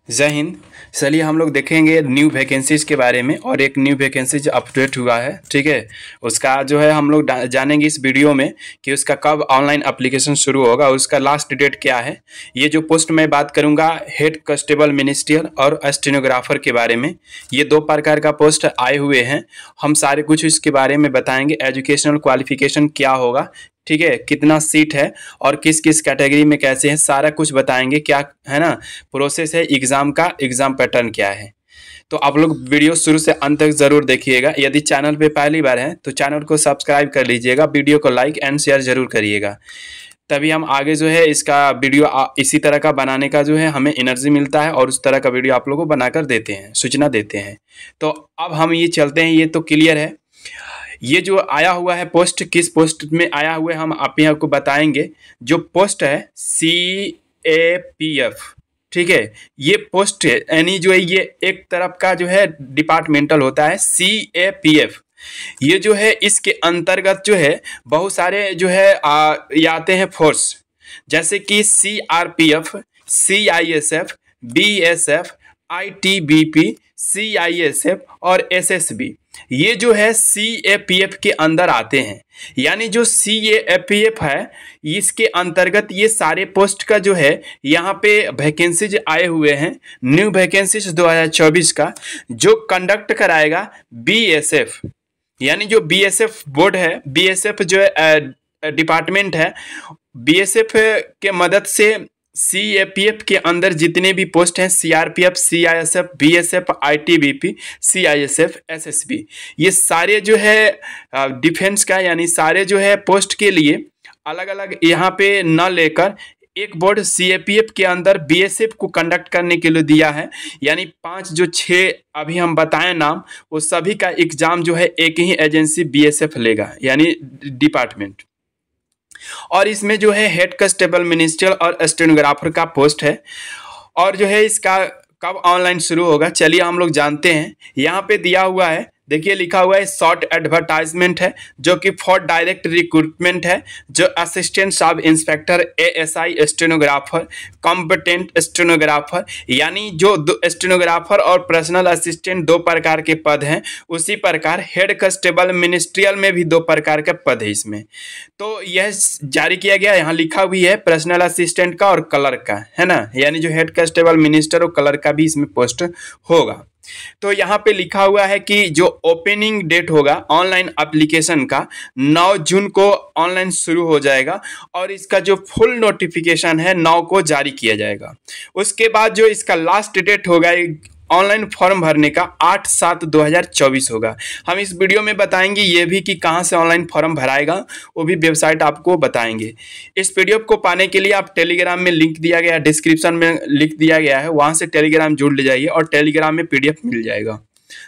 जय हिंद। चलिए हम लोग देखेंगे न्यू वैकेंसीज के बारे में और एक न्यू वैकेंसी जो अपडेट हुआ है, ठीक है। उसका जो है हम लोग जानेंगे इस वीडियो में कि उसका कब ऑनलाइन एप्लीकेशन शुरू होगा, उसका लास्ट डेट क्या है। ये जो पोस्ट मैं बात करूंगा हेड कांस्टेबल मिनिस्ट्रियल और स्टेनोग्राफर के बारे में। ये दो प्रकार का पोस्ट आए हुए हैं। हम सारे कुछ इसके बारे में बताएंगे। एजुकेशनल क्वालिफिकेशन क्या होगा, ठीक है, कितना सीट है और किस किस कैटेगरी में कैसे है, सारा कुछ बताएंगे। क्या है ना प्रोसेस है एग्जाम का, एग्जाम पैटर्न क्या है। तो आप लोग वीडियो शुरू से अंत तक जरूर देखिएगा। यदि चैनल पे पहली बार है तो चैनल को सब्सक्राइब कर लीजिएगा, वीडियो को लाइक एंड शेयर जरूर करिएगा। तभी हम आगे जो है इसका वीडियो इसी तरह का बनाने का जो है हमें एनर्जी मिलता है और उस तरह का वीडियो आप लोगों को बनाकर देते हैं, सूचना देते हैं। तो अब हम ये चलते हैं, ये तो क्लियर है। ये जो आया हुआ है पोस्ट, किस पोस्ट में आया हुआ है हम आप यहाँ को बताएंगे। जो पोस्ट है CAPF, ठीक है। ये पोस्ट है यानी जो है ये एक तरफ का जो है डिपार्टमेंटल होता है CAPF। ये जो है इसके अंतर्गत जो है बहुत सारे जो है ये आते हैं फोर्स, जैसे कि CRPF, CISF, BSF, ITBP, CISF और SSB। ये जो है CAPF के अंदर आते हैं। यानी जो CAPF है इसके अंतर्गत ये सारे पोस्ट का जो है यहाँ पे वैकेंसीज आए हुए हैं। न्यू वैकेंसीज 2024 का जो कंडक्ट कराएगा BSF, यानी जो BSF बोर्ड है, BSF जो डिपार्टमेंट है, BSF के मदद से CAPF के अंदर जितने भी पोस्ट हैं CRPF, CISF, BSF, ITBP, CISF, SSB, ये सारे जो है डिफेंस का यानी सारे जो है पोस्ट के लिए अलग अलग यहाँ पे न लेकर एक बोर्ड CAPF के अंदर BSF को कंडक्ट करने के लिए दिया है। यानी 5 जो 6 अभी हम बताएं नाम, वो सभी का एग्जाम जो है एक ही एजेंसी BSF लेगा, यानी डिपार्टमेंट। और इसमें जो है हेड कांस्टेबल मिनिस्ट्रियल और स्टेनोग्राफर का पोस्ट है। और जो है इसका कब ऑनलाइन शुरू होगा चलिए हम लोग जानते हैं। यहाँ पे दिया हुआ है, देखिए लिखा हुआ है शॉर्ट एडवर्टाइजमेंट है जो कि फॉर डायरेक्ट रिक्रूटमेंट है। जो assistant sub inspector ASI stenographer, competent stenographer, यानी जो स्टेनोग्राफर और पर्सनल असिस्टेंट 2 प्रकार के पद हैं, उसी प्रकार हेड कांस्टेबल मिनिस्ट्रियल में भी 2 प्रकार के पद है इसमें। तो यह जारी किया गया, यहाँ लिखा भी है पर्सनल असिस्टेंट का और क्लर्क का, है ना, यानी जो हेड कांस्टेबल मिनिस्टर और क्लर्क का भी इसमें पोस्ट होगा। तो यहाँ पे लिखा हुआ है कि जो ओपनिंग डेट होगा ऑनलाइन एप्लीकेशन का 9 जून को ऑनलाइन शुरू हो जाएगा और इसका जो फुल नोटिफिकेशन है 9 को जारी किया जाएगा। उसके बाद जो इसका लास्ट डेट होगा ऑनलाइन फॉर्म भरने का 8/7/2024 होगा। हम इस वीडियो में बताएंगे ये भी कि कहां से ऑनलाइन फॉर्म भराएगा, वो भी वेबसाइट आपको बताएंगे। इस पीडीएफ को पाने के लिए आप टेलीग्राम में लिंक दिया गया है, डिस्क्रिप्शन में लिख दिया गया है, वहां से टेलीग्राम जुड़ ले जाइए और टेलीग्राम में PDF मिल जाएगा।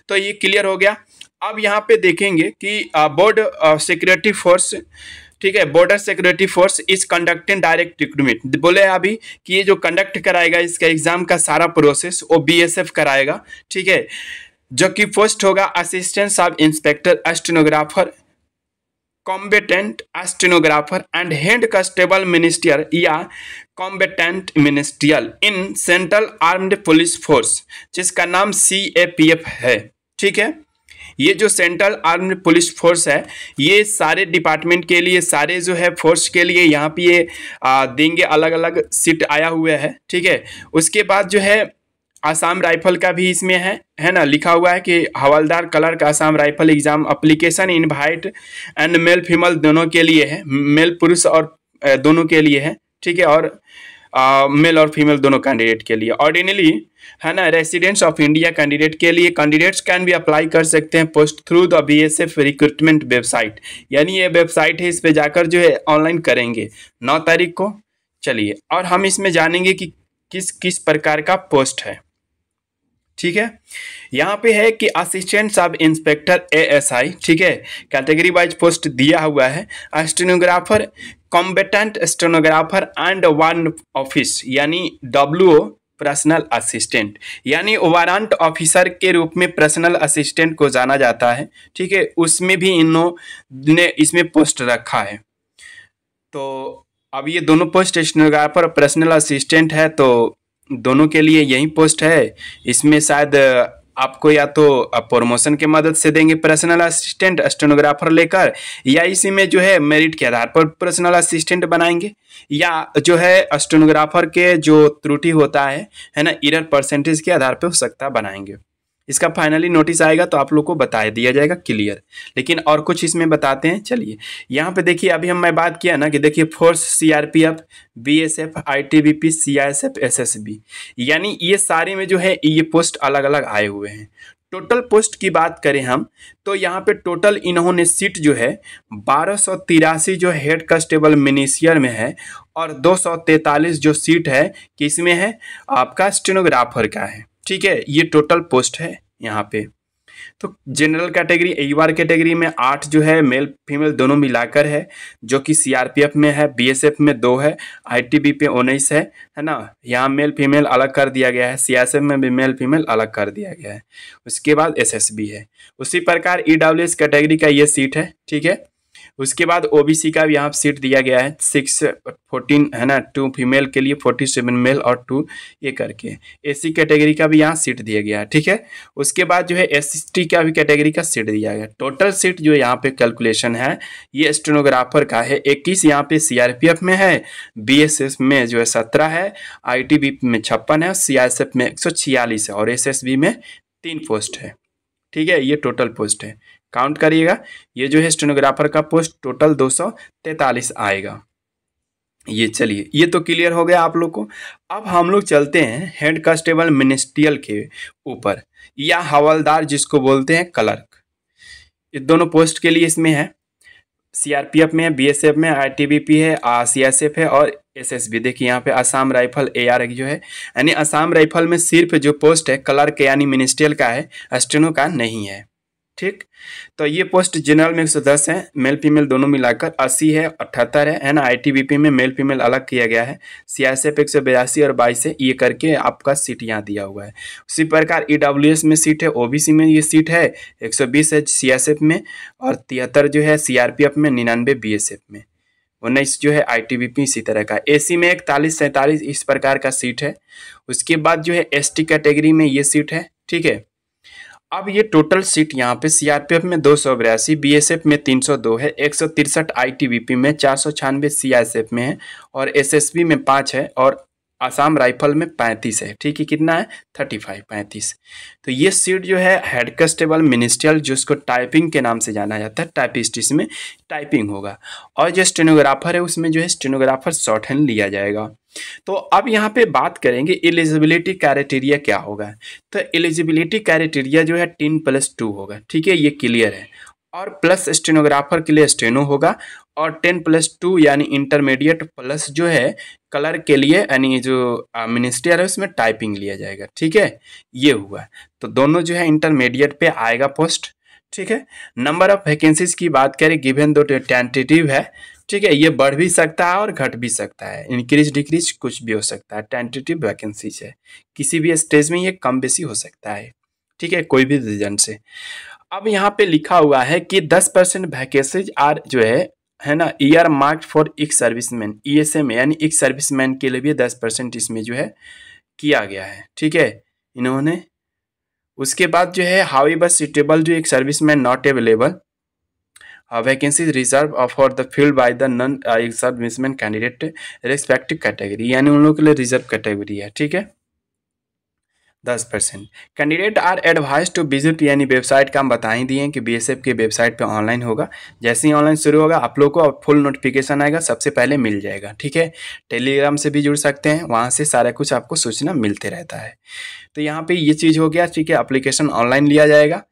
तो ये क्लियर हो गया। अब यहाँ पे देखेंगे कि बोर्ड सिक्योरिटी फोर्स, ठीक है, border security force is conducting direct recruitment. बोले अभी कि ये जो कंडक्ट कराएगा इसका एग्जाम का सारा प्रोसेस वो BSF कराएगा, ठीक है। जो कि पोस्ट होगा assistant sub inspector stenographer, combatant stenographer and head constable ministerial या combatant ministerial in central armed police force, जिसका नाम CAPF है, ठीक है। ये जो सेंट्रल आर्म्ड पुलिस फोर्स है ये सारे डिपार्टमेंट के लिए, सारे जो है फोर्स के लिए यहाँ पे ये देंगे, अलग अलग सीट आया हुआ है, ठीक है। उसके बाद जो है आसाम राइफल का भी इसमें है ना, लिखा हुआ है कि हवलदार clerk Assam rifle exam application invite and male female दोनों के लिए है, मेल पुरुष और दोनों के लिए है, ठीक है। और मेल और फीमेल दोनों कैंडिडेट के लिए। ऑर्डिनरी है ना, रेसिडेंट्स ऑफ इंडिया कैंडिडेट के लिए कैंडिडेट्स कैन भी अप्लाई कर सकते हैं post through the BSF recruitment website, यानी ये वेबसाइट है, इस पे जाकर जो है ऑनलाइन करेंगे 9 तारीख को। चलिए और हम इसमें जानेंगे कि किस किस प्रकार का पोस्ट है, ठीक है। यहाँ पे है कि असिस्टेंट सब इंस्पेक्टर ASI, ठीक है, कैटेगरी वाइज पोस्ट दिया हुआ है। Stenographer, combatant stenographer and one office यानी WO पर्सनल असिस्टेंट, यानी वारंट ऑफिसर के रूप में पर्सनल असिस्टेंट को जाना जाता है, ठीक है। उसमें भी इन्होंने इसमें पोस्ट रखा है। तो अब ये दोनों पोस्ट स्टेनोग्राफर और पर्सनल असिस्टेंट है, तो दोनों के लिए यही पोस्ट है। इसमें शायद आपको या तो प्रमोशन के मदद से देंगे पर्सनल असिस्टेंट स्टेनोग्राफर लेकर, या इसी में जो है मेरिट के आधार पर पर्सनल असिस्टेंट बनाएंगे, या जो है स्टेनोग्राफर के जो त्रुटि होता है ना, एरर परसेंटेज के आधार पर हो सकता बनाएंगे। इसका फाइनली नोटिस आएगा तो आप लोग को बता दिया जाएगा क्लियर। लेकिन और कुछ इसमें बताते हैं, चलिए यहाँ पे देखिए। अभी मैं बात किया ना कि देखिए force, CRPF, BSF, ITBP, CISF, SSB, यानी ये सारे में जो है ये पोस्ट अलग अलग आए हुए हैं। टोटल पोस्ट की बात करें हम तो यहाँ पे टोटल इन्होंने सीट जो है 1283 जो हेड कांस्टेबल मिनिशियर में है, और 243 जो सीट है किसमें है, आपका स्टेनोग्राफर का है। ठीक है, ये टोटल पोस्ट है यहाँ पे। तो जनरल कैटेगरी, ईवार कैटेगरी में 8 जो है मेल फीमेल दोनों मिलाकर है, जो कि सीआरपीएफ में है, बीएसएफ में 2 है, आईटीबीपी पे 19 है ना। यहाँ मेल फीमेल अलग कर दिया गया है, सीआईएसएफ में भी मेल फीमेल अलग कर दिया गया है। उसके बाद एसएसबी है। उसी प्रकार ईडब्ल्यूएस कैटेगरी का ये सीट है, ठीक है। उसके बाद ओबीसी का भी यहाँ सीट दिया गया है, 6-14 है ना, 2 फीमेल के लिए 47 मेल और 2 ये करके। एससी कैटेगरी का भी यहाँ सीट दिया गया है, ठीक है। उसके बाद जो है एसटी का भी कैटेगरी का सीट दिया गया है। टोटल सीट जो यहाँ पे कैलकुलेशन है ये स्टेनोग्राफर का है 21, यहाँ पे सीआरपीएफ में है, बीएसएफ में जो है 17 है, आईटीबीपी में 56 है, सीआईएसएफ में 146 है, और एसएसबी में 3 पोस्ट है। ठीक है, ये टोटल पोस्ट है, काउंट करिएगा। ये जो है स्टेनोग्राफर का पोस्ट टोटल 243 आएगा। ये चलिए, ये तो क्लियर हो गया आप लोग को। अब हम लोग चलते हैं हेड कांस्टेबल मिनिस्ट्रियल के ऊपर, या हवलदार जिसको बोलते हैं क्लर्क। ये दोनों पोस्ट के लिए इसमें है, सीआरपीएफ में है, बीएसएफ में, आईटीबीपी है, सीआईएसएफ है, और एसएसबी। देखिए यहाँ पे असम राइफल एआर जो है, यानी असम राइफल में सिर्फ जो पोस्ट है क्लर्क यानी मिनिस्ट्रियल का है, स्टेनो का नहीं है। ठीक, तो ये पोस्ट जनरल में 110 है, मेल फीमेल दोनों मिलाकर 80 है, 78 है ना। आईटीबीपी में मेल फीमेल अलग किया गया है, सीआईएसएफ 182 और 22 है, ये करके आपका सीट यहाँ दिया हुआ है। उसी प्रकार ईडब्ल्यूएस में सीट है, ओबीसी में ये सीट है 120 है सीआईएसएफ में, और 73 जो है सीआरपीएफ में, 99 बीएसएफ में, 19 जो है आईटीबीपी इसी तरह का। एसी में 41-47 इस प्रकार का सीट है। उसके बाद जो है एसटी कैटेगरी में ये सीट है, ठीक है। अब ये टोटल सीट यहाँ पे सीआरपीएफ में 282, बीएसएफ में 302 है, 163 आईटीबीपी में, 496 सीआईएसएफ में है, और एसएसबी में 5 है, और आसाम राइफल में 35 है। ठीक है, कितना है 35। तो ये सीट जो है हेड कांस्टेबल मिनिस्ट्रियल, जिसको टाइपिंग के नाम से जाना जाता है, टाइपिस्ट, इसमें टाइपिंग होगा। और जो स्टेनोग्राफर है उसमें जो है स्टेनोग्राफर शॉर्ट हैंड लिया जाएगा। तो अब यहाँ पे बात करेंगे एलिजिबिलिटी क्राइटेरिया क्या होगा। तो एलिजिबिलिटी क्राइटेरिया जो है 10+2 होगा, ठीक है, ये क्लियर है। और प्लस स्टेनोग्राफर के लिए स्टेनो होगा, और 10+2 यानी इंटरमीडिएट प्लस जो है कलर के लिए यानी जो मिनिस्ट्रियल है उसमें टाइपिंग लिया जाएगा। ठीक है, ये हुआ। तो दोनों जो है इंटरमीडिएट पे आएगा पोस्ट। ठीक है, नंबर ऑफ वैकेंसीज की बात करें, गिवन दो टेंटेटिव है, ठीक है, ये बढ़ भी सकता है और घट भी सकता है, इंक्रीज डिक्रीज कुछ भी हो सकता है। टेंटेटिव वैकेंसीज है, किसी भी स्टेज में ये कम बेसी हो सकता है, ठीक है, कोई भी रीजन से। अब यहाँ पे लिखा हुआ है कि 10% वैकेंसीज आर जो है ना, year marked for ex serviceman, ESM यानी एक्स सर्विसमैन के लिए भी 10% इसमें जो है किया गया है। ठीक है, इन्होंने। उसके बाद जो है हाउएवर सुटेबल जो एक serviceman not available, vacancies reserve for the field by the non serviceman candidate respective category, यानी उन लोगों के लिए रिजर्व कैटेगरी है। ठीक है, 10%। Candidate are advise to visit, यानी वेबसाइट का हम बता ही दिए कि बीएसएफ के वेबसाइट पे ऑनलाइन होगा। जैसे ही ऑनलाइन शुरू होगा आप लोग को फुल नोटिफिकेशन आएगा, सबसे पहले मिल जाएगा। ठीक है, टेलीग्राम से भी जुड़ सकते हैं, वहाँ से सारा कुछ आपको सूचना मिलते रहता है। तो यहाँ पे ये चीज़ हो गया, ठीक है, एप्लीकेशन ऑनलाइन लिया जाएगा।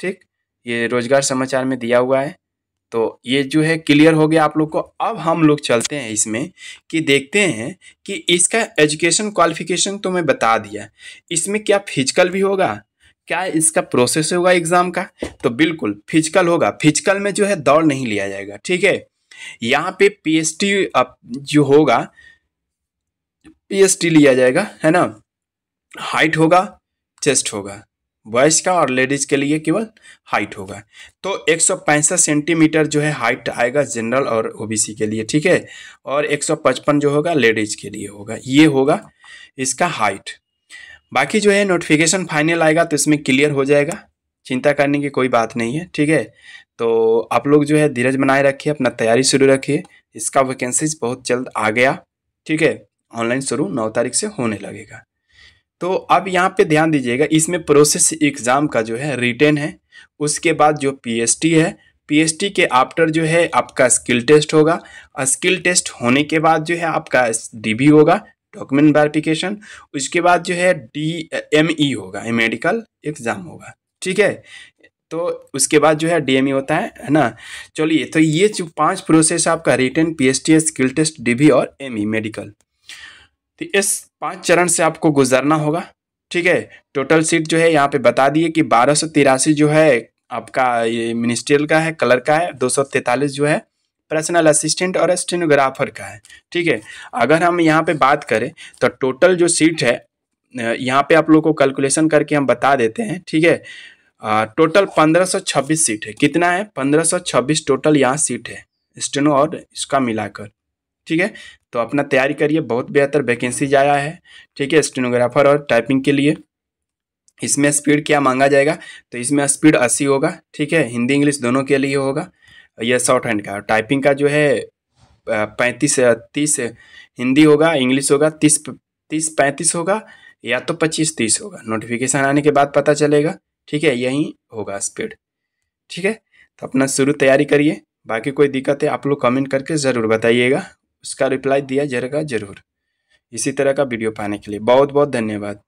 ठीक, ये रोजगार समाचार में दिया हुआ है। तो ये जो है क्लियर हो गया आप लोग को। अब हम लोग चलते हैं इसमें कि देखते हैं कि इसका एजुकेशन क्वालिफिकेशन तो मैं बता दिया, इसमें क्या फिजिकल भी होगा, क्या इसका प्रोसेस होगा एग्जाम का। तो बिल्कुल फिजिकल होगा। फिजिकल में जो है दौड़ नहीं लिया जाएगा, ठीक है। यहाँ पे पीएसटी जो होगा, पीएसटी लिया जाएगा, है ना। हाइट होगा, चेस्ट होगा, बॉयज़ का, और लेडीज़ के लिए केवल हाइट होगा। तो 165 सेंटीमीटर जो है हाइट आएगा जनरल और ओबीसी के लिए, ठीक है, और 155 जो होगा लेडीज़ के लिए होगा। ये होगा इसका हाइट। बाकी जो है नोटिफिकेशन फाइनल आएगा तो इसमें क्लियर हो जाएगा, चिंता करने की कोई बात नहीं है, ठीक है। तो आप लोग जो है धीरज बनाए रखिए, अपना तैयारी शुरू रखिए। इसका वैकेंसीज बहुत जल्द आ गया, ठीक है, ऑनलाइन शुरू 9 तारीख से होने लगेगा। तो अब यहाँ पे ध्यान दीजिएगा, इसमें प्रोसेस एग्ज़ाम का जो है रिटेन है, उसके बाद जो पीएसटी है, पीएसटी के आफ्टर जो है आपका स्किल टेस्ट होगा, स्किल टेस्ट होने के बाद जो है आपका डीबी होगा, डॉक्यूमेंट वेरिफिकेशन, उसके बाद जो है डीएमई होगा, मेडिकल एग्ज़ाम होगा, ठीक है। तो उसके बाद जो है डीएमई होता है ना। चलिए, तो ये जो 5 प्रोसेस आपका written, PST, skill test, DB और एमई मेडिकल, तो इस 5 चरण से आपको गुजरना होगा, ठीक है। टोटल सीट जो है यहाँ पे बता दिए कि 1283 जो है आपका ये मिनिस्ट्रियल का है, कलर का है, 243 जो है पर्सनल असिस्टेंट और स्टेनोग्राफर का है, ठीक है। अगर हम यहाँ पे बात करें तो टोटल जो सीट है, यहाँ पे आप लोग को कैलकुलेशन करके हम बता देते हैं, ठीक है। टोटल 1526 सीट है। कितना है? 1526 टोटल यहाँ सीट है, स्टेनो और इसका मिलाकर, ठीक है। तो अपना तैयारी करिए, बहुत बेहतर वैकेंसीज आया है, ठीक है, स्टेनोग्राफर और टाइपिंग के लिए। इसमें स्पीड क्या मांगा जाएगा? तो इसमें स्पीड 80 होगा, ठीक है, हिंदी इंग्लिश दोनों के लिए होगा। यह शॉर्ट हैंड का, टाइपिंग का जो है 35-30 हिंदी होगा, इंग्लिश होगा, 30-35 होगा, या तो 25-30 होगा। नोटिफिकेशन आने के बाद पता चलेगा, ठीक है, यही होगा स्पीड, ठीक है। तो अपना शुरू तैयारी करिए। बाकी कोई दिक्कत है आप लोग कमेंट करके ज़रूर बताइएगा, उसका रिप्लाई दिया जाएगा ज़रूर। इसी तरह का वीडियो पाने के लिए बहुत बहुत धन्यवाद।